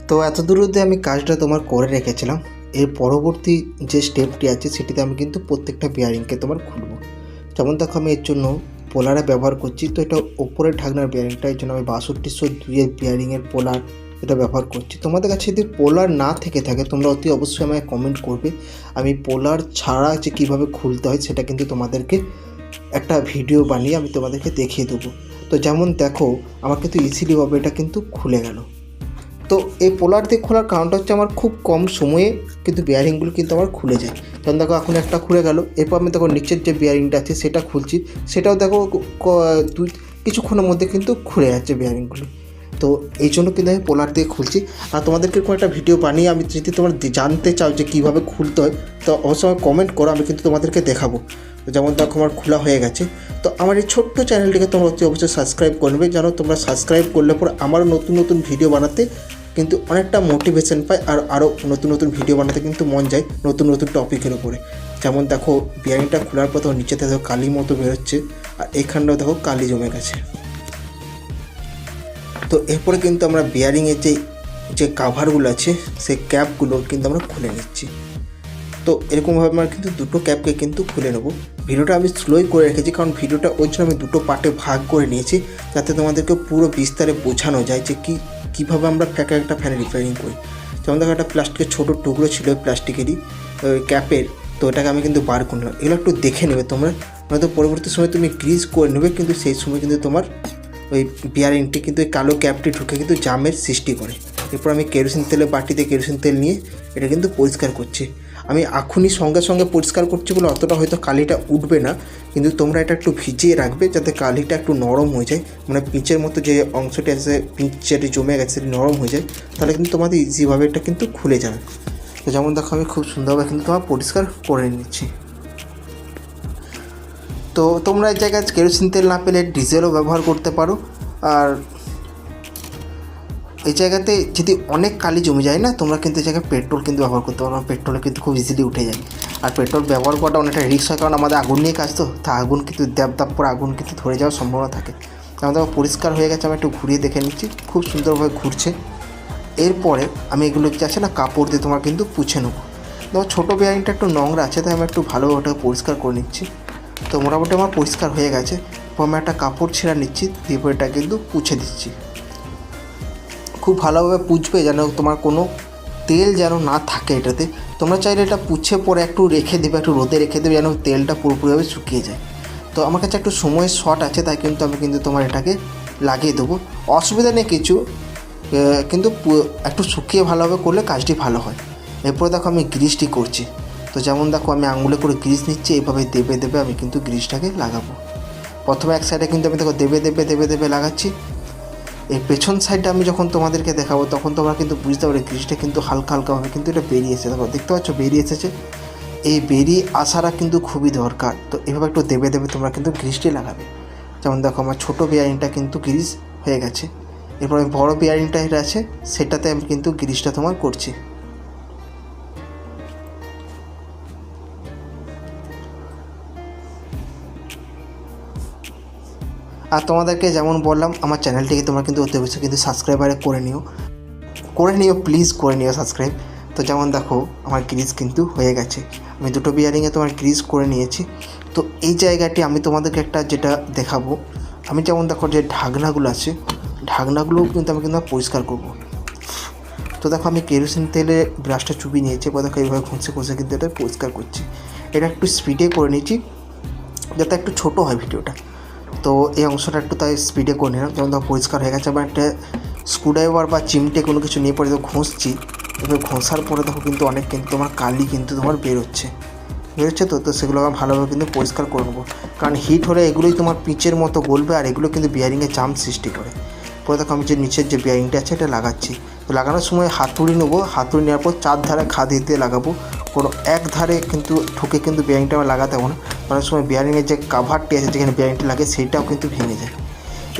তো এত দূর অবধি আমি কাজটা তোমার করে রেখেছিলাম। এর পরবর্তী যে স্টেপটি আছে সেটিতে আমি কিন্তু প্রত্যেকটা বিয়ারিংকে তোমার খুলবো। যেমন দেখো আমি এর জন্য পোলারে ব্যবহার করছি। তো এটা ওপরের ঢাকনার বিয়ারিংটা, এর জন্য আমি 6202 এর বিয়ারিংয়ের পোলার এটা ব্যবহার করছি। তোমাদের কাছে যদি পোলার না থেকে থাকে তোমরা অতি অবশ্যই আমাকে কমেন্ট করবে। আমি পোলার ছাড়া যে কীভাবে খুলতে হয় সেটা কিন্তু তোমাদেরকে একটা ভিডিও বানিয়ে আমি তোমাদেরকে দেখিয়ে দেবো। তো যেমন দেখো আমার কিন্তু ইজিলিভাবে এটা কিন্তু খুলে গেল। তো এই পোলার দিয়ে খোলার কারণটা হচ্ছে আমার খুব কম সময়ে কিন্তু বিয়ারিংগুলো কিন্তু আমার খুলে যায়। তখন দেখো এখন একটা খুলে গেল, এরপর আমি দেখো নিচের যে বিয়ারিংটা আছে সেটা খুলছি, সেটাও দেখো কিছুক্ষণের মধ্যে কিন্তু খুলে যাচ্ছে বিয়ারিংগুলো। তো এই জন্য কিন্তু আমি পোলার দিয়ে খুলছি। আর তোমাদেরকে কোনো একটা ভিডিও বানিয়ে আমি যদি তোমরা জানতে চাও যে কীভাবে খুলতে হয় তো অবশ্যই কমেন্ট করো, আমি কিন্তু তোমাদেরকে দেখাবো। যেমন দেখো আমার খোলা হয়ে গেছে। তো আমার এই ছোট্ট চ্যানেলটিকে তোমরা অবশ্যই সাবস্ক্রাইব করবে, যেন তোমরা সাবস্ক্রাইব করলে পরে আমারও নতুন নতুন ভিডিও বানাতে কিন্তু অনেকটা মোটিভেশন পায়, আর আরও নতুন নতুন ভিডিও বানাতে কিন্তু মন যায় নতুন নতুন টপিকের উপরে। যেমন দেখো বিয়ারিংটা খোলার পর দেখো নিচেতে দেখো কালি মতো বেরোচ্ছে, আর এখানটাও দেখো কালি জমে গেছে। তো এরপরে কিন্তু আমরা বিয়ারিংয়ের যে কাভারগুলো আছে সেই ক্যাপগুলো কিন্তু আমরা খুলে নিচ্ছি। তো এরকমভাবে আমরা কিন্তু দুটো ক্যাপকে কিন্তু খুলে নেব। ভিডিওটা আমি স্লোই করে রেখেছি, কারণ ভিডিওটা ওই জন্য আমি দুটো পার্টে ভাগ করে নিয়েছি, যাতে তোমাদেরকে পুরো বিস্তারে বোঝানো যায় যে কীভাবে আমরা একটা ফ্যানে রিপেয়ারিং করি। যেমন দেখো একটা প্লাস্টিকের ছোটো টুকরো ছিল প্লাস্টিকেরই ক্যাপের, তো এটাকে আমি কিন্তু বার করে নিলাম। এগুলো একটু দেখে নেবে তোমরা, নয়তো পরবর্তী সময় তুমি গ্রিজ করে নেবে, কিন্তু সেই সময় কিন্তু তোমার ওই বিয়ারিংটি কিন্তু ওই কালো ক্যাপটি ঢুকে কিন্তু জামের সৃষ্টি করে। এরপর আমি কেরোসিন তেলে বাটিতে কেরোসিন তেল নিয়ে এটা কিন্তু পরিষ্কার করছি। আমি এখনই সঙ্গে সঙ্গে পরিষ্কার করছি বলে অতটা হয়তো কালিটা উঠবে না, কিন্তু তোমরা এটা একটু ভিজিয়ে রাখবে যাতে কালিটা একটু নরম হয়ে যায়, মানে পিঁচের মতো যে অংশটি আছে পিঁচ যেটি জমে গেছে সেটি নরম হয়ে যায়, তাহলে কিন্তু তোমাদের ইজিভাবে এটা কিন্তু খুলে যাবে। তো যেমন দেখো আমি খুব সুন্দরভাবে কিন্তু তোমার পরিষ্কার করে নিচ্ছি। তো তোমরা এই জায়গায় কেরোসিন তেল না পেলে ডিজেলও ব্যবহার করতে পারো। আর এই জায়গাতে যদি অনেক কালি জমে যায় না, তোমরা কিন্তু এই জায়গায় পেট্রোল কিন্তু ব্যবহার করতে পারো, পেট্রোলে কিন্তু খুব ইজিলি উঠে যায়। আর পেট্রোল ব্যবহার করাটা অনেকটা রিস্ক হয়, কারণ আমাদের আগুন নিয়ে কাজ, তো আগুন কিন্তু দাপ করে আগুন কিন্তু ধরে যাওয়ার সম্ভাবনা থাকে। আমাদের পরিষ্কার হয়ে গেছে, আমি একটু ঘুরিয়ে দেখে নিচ্ছি, খুব সুন্দরভাবে ঘুরছে। এরপরে আমি এগুলো যে আছে না কাপড় দিয়ে তোমার কিন্তু পুছে নেবো। তোমার ছোটো বিয়ারিংটা একটু নোংরা আছে, তাই আমি একটু ভালোভাবে ওটাকে পরিষ্কার করে নিচ্ছি। তো মোটামুটি আমার পরিষ্কার হয়ে গেছে। আমি একটা কাপড় ছেঁড়া নিচ্ছি, দিয়ে এটা কিন্তু পুছে দিচ্ছি। খুব ভালোভাবে পুছবে যেন তোমার কোনো তেল যেন না থাকে এটাতে। তোমরা চাইলে এটা পুছে পরে একটু রেখে দেবে, একটু রোদে রেখে দেবে যেন তেলটা পুরোপুরিভাবে শুকিয়ে যায়। তো আমার কাছে একটু সময়ের শর্ট আছে, তাই কিন্তু আমি কিন্তু তোমার এটাকে লাগিয়ে দেবো। অসুবিধা নেই কিছু, কিন্তু একটু শুকিয়ে ভালোভাবে করলে কাজটি ভালো হয়। এরপরে দেখো আমি গ্রিসটি করছি। তো যেমন দেখো আমি আঙুলে করে গ্রিস নিচ্ছি, এইভাবে দেবে আমি কিন্তু গ্রিসটাকে লাগাবো। প্রথমে এক সাইডে কিন্তু আমি দেখো দেবে লাগাচ্ছি। এই পেছন সাইডটা আমি যখন তোমাদেরকে দেখাবো তখন তোমরা কিন্তু বুঝতে পারবে গ্রিসটা কিন্তু হালকাভাবে কিন্তু এটা বেরিয়ে এসেছে। দেখো দেখতে পাচ্ছ বেরিয়ে এসেছে, এই বেরিয়ে আসাটা কিন্তু খুবই দরকার। তো এভাবে একটু দেবে তোমরা কিন্তু গ্রিসটি লাগাবে। যেমন দেখো আমার ছোটো বিয়ারিংটা কিন্তু গ্রিস হয়ে গেছে। এরপর আমি বড়ো বিয়ারিংটা এটা আছে সেটাতে আমি কিন্তু গ্রিসটা তোমার করছি। আর তোমাদেরকে যেমন বললাম আমার চ্যানেলটিকে তোমরা কিন্তু অতি অবশ্যই কিন্তু সাবস্ক্রাইবারে করে নিও প্লিজ করে নিও সাবস্ক্রাইব। তো যেমন দেখো আমার গ্রিজ কিন্তু হয়ে গেছে, আমি দুটো বিয়ারিংয়ে তোমার গ্রিজ করে নিয়েছি। তো এই জায়গাটি আমি তোমাদেরকে একটা যেটা দেখাবো, আমি যেমন দেখো যে ঢাকনাগুলো আছে ঢাকনাগুলোও কিন্তু আমি কিন্তু পরিষ্কার করবো। তো দেখো আমি কেরোসিন তেলে ব্রাশটা চুপিয়ে নিয়েছি, এবার দেখো এইভাবে ঘষে কিন্তু এটা পরিষ্কার করছি। এটা একটু স্পিডে করে নিচ্ছি যাতে একটু ছোটো হয় ভিডিওটা। তো এই অংশটা একটু তাই স্পিডে করে নিলাম। যেমন ধরো পরিষ্কার হয়ে গেছে, আবার একটা স্ক্রুড্রাইভার বা চিমটে কোনো কিছু নিয়ে পরে তো ঘষছি। এবার ঘষার পরে দেখো কিন্তু অনেক কিন্তু তোমার কালি কিন্তু তোমার বেরোচ্ছে। তো সেগুলো আমি ভালোভাবে কিন্তু পরিষ্কার করে নেবো, কারণ হিট হলে এগুলোই তোমার পিচের মতো গলবে, আর এগুলো কিন্তু বিয়ারিংয়ে জাম সৃষ্টি করে। পরে দেখো আমি যে নিচের যে বিয়ারিংটা আছে এটা লাগাচ্ছি। তো লাগানোর সময় হাতুড়ি নেবো, হাতুড়ি নেওয়ার পর 4 ধারে খাদি দিয়ে লাগাবো, কোনো এক ধারে কিন্তু ঠুকে কিন্তু বিয়ারিংটা আমার লাগাতে হবে না। অনেক সময় বিয়ারিংয়ের যে কাভারটি আছে যেখানে বিয়ারিংটা লাগে সেইটাও কিন্তু ভেঙে যায়।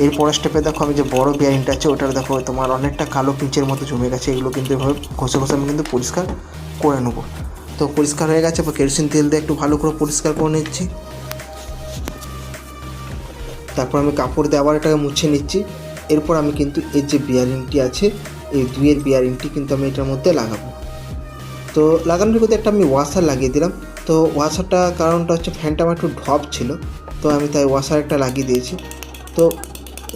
এরপরের স্টেপে দেখো আমি যে বড় বিয়ারিংটা আছে ওটার দেখো তোমার অনেকটা কালো পিচের মতো জমে গেছে, এগুলো কিন্তু এভাবে ঘষে আমি কিন্তু পরিষ্কার করে নেবো। তো পরিষ্কার হয়ে গেছে, কেরোসিন তেল দিয়ে একটু ভালো করে পরিষ্কার করে নিচ্ছি। তারপর আমি কাপড় দিয়ে আবার এটাকে মুছে নিচ্ছি। এরপর আমি কিন্তু এর যে বিয়ারিংটি আছে এই 2-এর বিয়ারিংটি কিন্তু আমি এটার মধ্যে লাগাবো। তো লাগানোর মধ্যে একটা আমি ওয়াশার লাগিয়ে দিলাম। তো ওয়াশারটা কারণটা হচ্ছে ফ্যানটা আমার একটু ঢপ ছিল, তো আমি তাই ওয়াশার একটা লাগিয়ে দিয়েছি। তো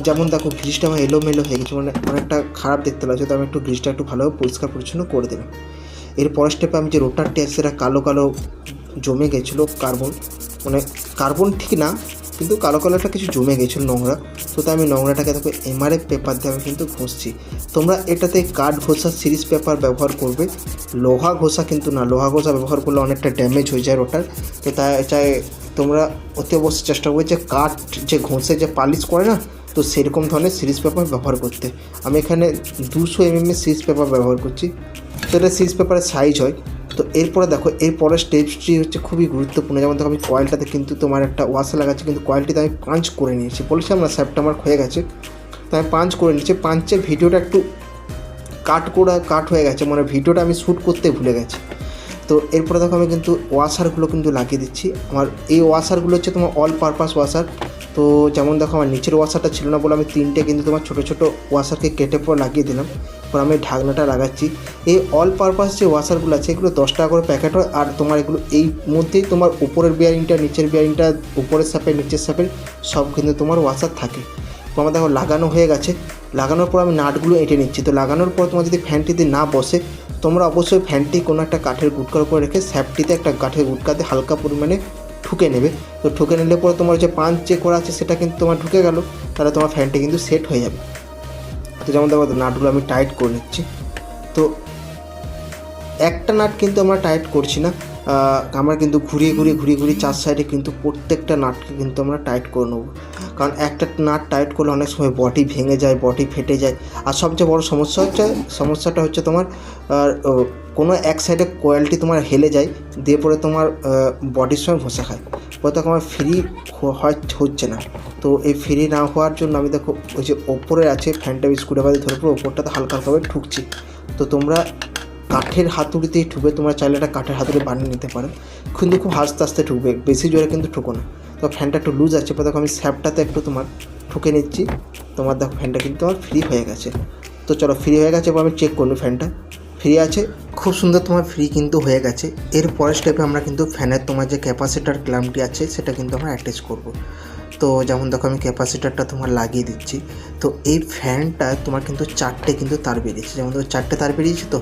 যেমন দেখো গ্রিসটা আমার এলোমেলো হয়ে গেছে, মানে অনেকটা খারাপ দেখতে লাগছে, তো আমি একটু গ্রিসটা একটু ভালোভাবে পরিষ্কার পরিচ্ছন্ন করে দিলাম। এর পরের স্টেপে আমি যে রোটারটি আছে সেটা কালো কালো জমে গেছিলো কার্বন, মানে কার্বন ঠিক না কিন্তু কালো কালোটা কিছু জমে গেছিলো নোংরা। তো তাই আমি নোংরাটাকে দেখো এমআরএফ পেপার দিয়ে আমি কিন্তু ঘষছি। তোমরা এটাতে কাঠ ঘষা সিরিজ পেপার ব্যবহার করবে, লোহা ঘষা কিন্তু না, লোহা ঘষা ব্যবহার করলে অনেকটা ড্যামেজ হয়ে যায় রোটার। তো তাই চাই তোমরা অতি অবশ্যই চেষ্টা করবে যে কাঠ যে ঘষে যে পালিশ করে না, তো সেরকম ধরনের সিরিজ পেপার ব্যবহার করতে। আমি এখানে 200 mm সিরিজ পেপার ব্যবহার করছি, তো এটা সিরিজ পেপারের সাইজ হয়। তো এরপরে দেখো এরপরের স্টেপসটি হচ্ছে খুবই গুরুত্বপূর্ণ। যেমন দেখো আমি কয়েলটাতে কিন্তু তোমার একটা ওয়াশার লাগাচ্ছি, কিন্তু কয়েলটিতে আমি পাঞ্চ করে নিয়েছি, বলেছিলাম না স্যাপটা আমার হয়ে গেছে, তো আমি পাঞ্চ করে নিয়েছি। পাঞ্চের ভিডিওটা একটু কাট হয়ে গেছে, মানে ভিডিওটা আমি শ্যুট করতে ভুলে গেছি। তো এরপরে দেখো আমি কিন্তু ওয়াশারগুলো কিন্তু লাগিয়ে দিচ্ছি। আমার এই ওয়াশারগুলো হচ্ছে তোমার অল পারপাস ওয়াশার। তো যেমন দেখো আমার নিচের ওয়াশারটা ছিল না বলে আমি 3টে কিন্তু তোমার ছোটো ছোটো ওয়াশারকে কেটে পর লাগিয়ে দিলাম। পর আমি ঢাকনাটা লাগাচ্ছি। এই অল পারপাস যে ওয়াশারগুলো আছে এগুলো 10 টাকা করে প্যাকেট হয়, আর তোমার এগুলো এই মধ্যেই তোমার উপরের বিয়ারিংটা, নিচের বিয়ারিংটা, উপরের সাপের নিচের সাপের সব কিন্তু তোমার ওয়াশার থাকে। তো আমার দেখো লাগানো হয়ে গেছে। লাগানোর পর আমি নাটগুলো এঁটে নিচ্ছি। তো লাগানোর পর তোমার যদি ফ্যানটিতে না বসে, তোমরা অবশ্যই ফ্যানটি কোনো একটা কাঠের গুটকার উপরে রেখে স্যাপটিতে একটা কাঠের গুটকাতে হালকা পরিমাণে ঠুকে নেবে। তো ঠুকে নিলে পরে তোমার যে পাঞ্চ যে করা আছে সেটা কিন্তু তোমার ঢুকে গেল, তাহলে তোমার ফ্যানটি কিন্তু সেট হয়ে যাবে। তো যেমন দেখো নাটগুলো আমি টাইট করে নিচ্ছি। তো একটা নাট কিন্তু আমরা টাইট করছি না, আমরা কিন্তু ঘুরিয়ে চার সাইডে কিন্তু প্রত্যেকটা নাটকে কিন্তু আমরা টাইট করে নেবো। কারণ একটা নাট টাইট করলে অনেক সময় বডি ভেঙে যায়, বডি ফেটে যায়। আর সবচেয়ে বড় সমস্যাটা হচ্ছে তোমার কোনো এক সাইডে কয়েলটি তোমার হেলে যায়, দিয়ে পরে তোমার বডির সঙ্গে ঘষা খায়, পরে তখন আমার ফ্রি হচ্ছে না। তো এই ফ্রি না হওয়ার জন্য আমি দেখো ওই যে ওপরে আছে ফ্যানটা স্ক্রুড্রাইভার ধরে পরে ওপরটাতে হালকা হালকাভাবে ঠুকছি। তো তোমরা কাঠের হাতুড়িতেই ঠুকবে, তোমরা চাইলে একটা কাঠের হাতুড়ি বানিয়ে নিতে পারো, কিন্তু খুব আস্তে আস্তে ঠুকবে, বেশি জোরে কিন্তু ঠুকো না। তো ফ্যানটা একটু লুজ আছে, দেখো আমি স্যাপটাতে একটু তোমার ঠুকে নিচ্ছি। তোমার দেখো ফ্যানটা কিন্তু আমার ফ্রি হয়ে গেছে। তো চলো ফ্রি হয়ে গেছে, এবার আমি চেক করবো ফ্যানটা ফ্রি আছে, খুব সুন্দর তোমার ফ্রি কিন্তু হয়ে গেছে। এর পরের স্টেপে আমরা কিন্তু ফ্যানের তোমার যে ক্যাপাসিটার ক্ল্যাম্পটি আছে সেটা কিন্তু আমরা অ্যাটাচ করব। তো যেমন দেখো আমি ক্যাপাসিটারটা তোমার লাগিয়ে দিচ্ছি। তো এই ফ্যানটা তোমার কিন্তু 4টে কিন্তু তার বেরিয়েছে, যেমন দেখো 4টে তার বেরিয়েছে। তো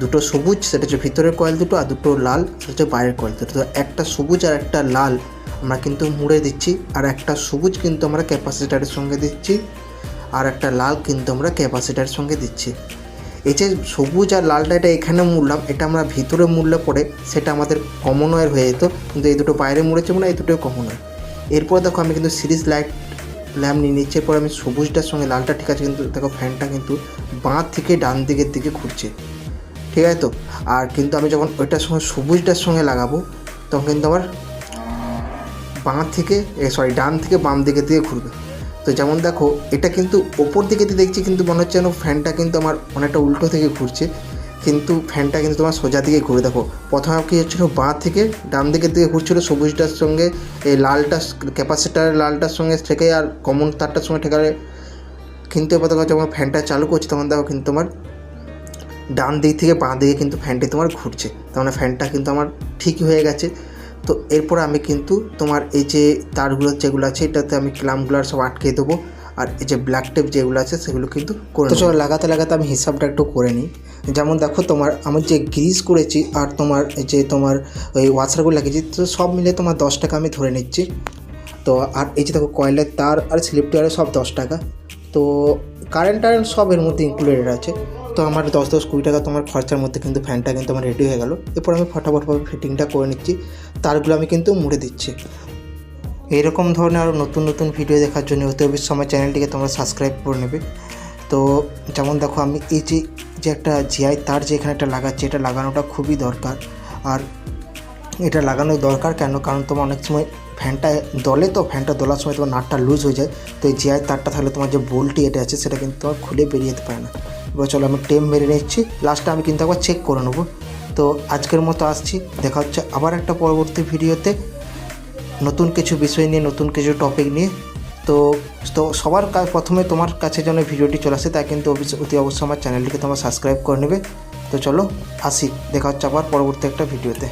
দুটো সবুজ সেটা হচ্ছে ভিতরের কয়েল দুটো, আর দুটো লাল সেটা হচ্ছে বাইরের কয়েল দুটো। তো একটা সবুজ আর একটা লাল আমরা কিন্তু মুড়ে দিচ্ছি, আর একটা সবুজ কিন্তু আমরা ক্যাপাসিটারের সঙ্গে দিচ্ছি, আর একটা লাল কিন্তু আমরা ক্যাপাসিটারের সঙ্গে দিচ্ছি। এই যে সবুজ আর লালটা এটা এখানে মুড়লাম, এটা আমরা ভিতরে মুড়লে পরে সেটা আমাদের কমন ওয়্যার হয়ে যেত, কিন্তু এই দুটো বাইরে মুড়েছে মানে এই দুটোই কমন ওয়্যার। এরপর দেখো আমি কিন্তু সিরিজ ল্যাম্প নিয়ে নিচ্ছি। এরপর আমি সবুজটার সঙ্গে লালটা ঠিক আছে, কিন্তু দেখো ফ্যানটা কিন্তু বাঁ থেকে ডান দিকের দিকে ঘুরছে, ঠিক আছে। তো আর কিন্তু আমি যখন ওইটার সঙ্গে সবুজটার সঙ্গে লাগাবো তখন কিন্তু আমার ডান থেকে বাম দিকের দিকে ঘুরবে। তো যেমন দেখো এটা কিন্তু ওপর দিকে দেখছি, কিন্তু মনে হচ্ছে যেন ফ্যানটা কিন্তু আমার অনেকটা উল্টো থেকে ঘুরছে, কিন্তু ফ্যানটা কিন্তু তোমার সোজা দিকে ঘুরে। দেখো প্রথমে কী হচ্ছিলো, বাঁ থেকে ডান দিকের দিকে ঘুরছিলো সবুজটার সঙ্গে, এই লালটা ক্যাপাসিটার লালটার সঙ্গে ঠেকে আর কমন তারটার সঙ্গে ঠেকালে, কিন্তু এবার দেখো যখন ফ্যানটা চালু করছি তখন দেখো কিন্তু তোমার ডান দিক থেকে বাঁ দিকে কিন্তু ফ্যানটি তোমার ঘুরছে, তার মানে ফ্যানটা কিন্তু আমার ঠিকই হয়ে গেছে। তো এরপর আমি কিন্তু তোমার এই যে তারগুলো যেগুলো আছে এটাতে আমি ক্লাম্পগুলো সব আটকে দেবো, আর এই যে ব্ল্যাক টেপ যেগুলো আছে সেগুলো কিন্তু করে। তো চলো লাগাতে আমি হিসাবটা একটু করে নিই। যেমন দেখো তোমার আমার যে গ্রিজ করেছি আর তোমার যে তোমার ওই ওয়াশারগুলো লাগিয়েছি, তো সব মিলে তোমার 10 টাকা আমি ধরে নিচ্ছি। তো আর এই যে দেখো কয়েলের তার আর স্লিপ টায়ারে সব 10 টাকা। তো কারেন্ট সব এর মধ্যে ইনক্লুডেড আছে। তো আমার 10-20 টাকা তোমার খরচার মধ্যে কিন্তু ফ্যানটা কিন্তু আমার রেডি হয়ে গেল। এরপর আমি ফটাফটভাবে ফিটিংটা করে নিচ্ছি, তারগুলো আমি কিন্তু মুড়ে দিচ্ছি। এরকম ধরনের আরও নতুন ভিডিও দেখার জন্য অতি অবশ্যই আমার চ্যানেলটিকে তোমরা সাবস্ক্রাইব করে নেবে। তো যেমন দেখো আমি এই যে একটা জিআই তার যে এখানে একটা লাগাচ্ছি, এটা লাগানোটা খুবই দরকার। আর এটা লাগানো দরকার কেন, কারণ তোমার অনেক সময় ফ্যানটা দলে, তো ফ্যানটা দোলার সময় তোমার নাটটা লুজ হয়ে যায়। তো এই জিআই তারটা থাকলে তোমার যে বোল্টটি এটা আছে সেটা কিন্তু তোমার খুলে বেরিয়ে যেতে পারে না। এবার চলো আমি টেপ মেরে নিচ্ছি, লাস্টে আমি কিন্তু একবার চেক করে নেবো। তো আজকের মতো আসছি, দেখা হচ্ছে আবার একটা পরবর্তী ভিডিওতে নতুন কিছু বিষয় নিয়ে, নতুন কিছু টপিক নিয়ে। তো তো সবার প্রথমে তোমার কাছে যেন ভিডিওটি চলে আসে, তাই কিন্তু অতি অবশ্যই আমার চ্যানেলটিকে তোমরা সাবস্ক্রাইব করে নেবে। তো চলো আসি, দেখা হচ্ছে আবার পরবর্তী একটা ভিডিওতে।